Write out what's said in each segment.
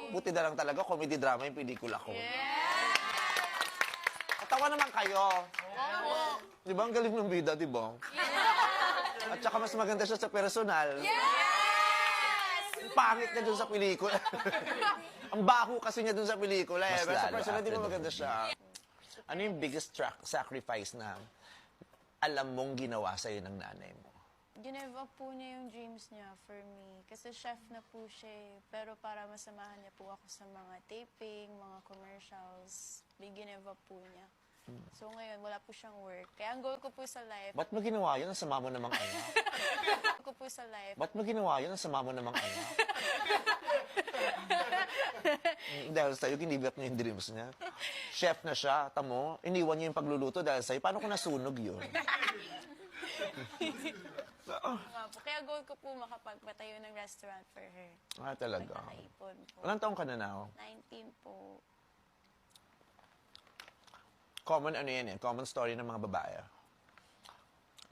Buti na lang talaga, comedy drama yung pelikula ko. Natawa naman kayo. Di ba? Ang galing ng bida, di ba? At saka mas maganda siya sa personal. Pangit niya dun sa pelikula. Ang baho kasi niya dun sa pelikula. Pero sa personal, di ba maganda siya? Ano yung biggest sacrifice na alam mong ginawa sa'yo ng nanay mo? Give up po niya yung dreams niya for me. Kasi chef na po siya eh. Pero para masamahan niya po ako sa mga taping, mga commercials, give up po niya. So ngayon, wala po siyang work. Kaya ang goal ko po sa life... Ba't mo ginawa yun? Ang sama mo namang anak. ko po sa life... Ba't mo ginawa yun? Ang sama mo namang anak. Dahil sa'yo, ginibap niya yung dreams niya. Chef na siya, tamo, iniwan niya yung pagluluto dahil sa'yo. Paano kung nasunog yun? Kaya goal ko po makapagpatayo ng restaurant for her. Ah, talaga. Nakaipon po. Ilang taong ka na now? 19 po. Common ano yan eh, common story ng mga babae.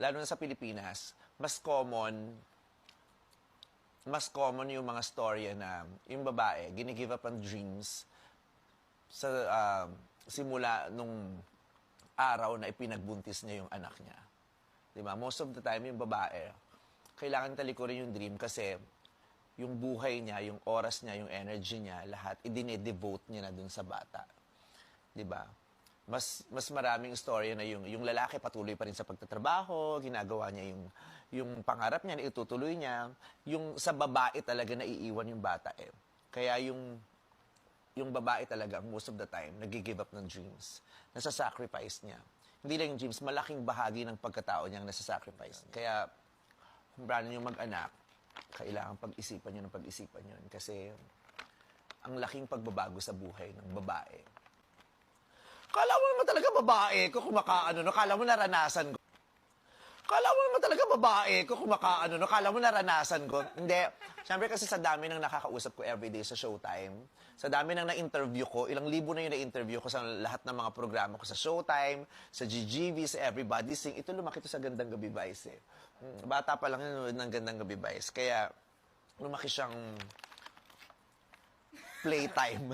Lalo na sa Pilipinas, mas common yung mga storya na yung babae, ginigive up ang dreams sa simula nung araw na ipinagbuntis niya yung anak niya. Diba? Most of the time, yung babae, kailangan talikurin yung dream kasi yung buhay niya, yung oras niya, yung energy niya, lahat, idine-devote niya na dun sa bata. Diba? Mas maraming story na yung lalaki patuloy pa rin sa pagtatrabaho, ginagawa niya yung pangarap niya, na itutuloy niya. Yung sa babae talaga naiiwan yung bata eh. Kaya yung babae talaga, most of the time, nag-give up ng dreams. Nasa-sacrifice niya. Hindi lang yung dreams, malaking bahagi ng pagkatao niyang nasa-sacrifice. Kaya, kung plano niyo mag-anak, kailangan pag-isipan niyo ng pag-isipan yun. Kasi, ang laking pagbabago sa buhay ng babae. Kala mo naman talaga babae ko kumakaano, no? Kala mo naranasan ko. Kala mo naman talaga babae ko kumakaano, no? Kala mo naranasan ko. Hindi. Siyempre kasi sa dami ng nakakausap ko everyday sa Showtime, sa dami ng na-interview ko, ilang libo na yung na-interview ko sa lahat ng mga programa ko sa Showtime, sa GGV, sa Everybody Sing. Ito lumaki to sa Gandang Gabi Vice eh. Bata pa lang nanonood ng Gandang Gabi Vice. Kaya lumaki siyang playtime.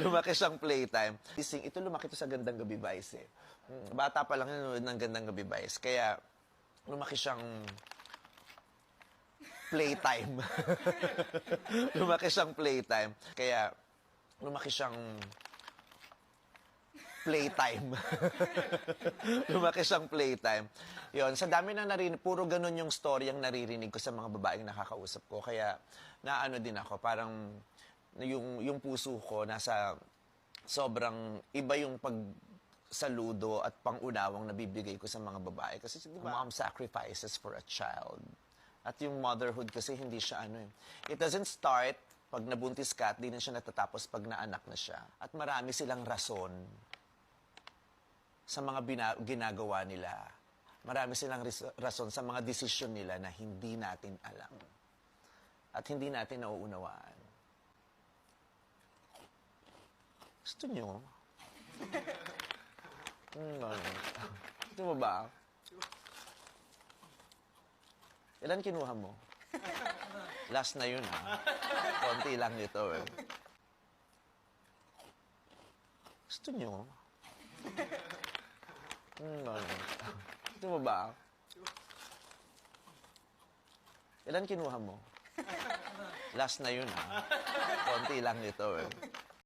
Lumaki siyang playtime. Ito lumaki to sa Gandang Gabi Vice eh. Bata pa lang nanonood ng Gandang Gabi Vice. Kaya lumaki siyang playtime. Lumaki siyang playtime. Kaya lumaki siyang playtime. Lumaki siyang playtime. Yon, sa dami ng narinig, puro ganun yung story ang naririnig ko sa mga babaeng nakakausap ko. Kaya naano din ako, parang yung puso ko nasa sobrang iba yung pagsaludo at pangunawang nabibigay ko sa mga babae. Kasi di ba, mom sacrifices for a child. At yung motherhood kasi hindi siya ano eh. It doesn't start pag nabuntis ka at di na siya natatapos pag naanak na siya. At marami silang rason sa mga ginagawa nila. Marami silang rason sa mga desisyon nila na hindi natin alam. At hindi natin nauunawaan. Gusto nyo? Gusto mo ba? Ilan kinuha mo? Last na yun ha. Konti lang ito eh. Gusto nyo? Gusto mo ba? Ilan kinuha mo? Last na yun ha. Konti lang ito eh.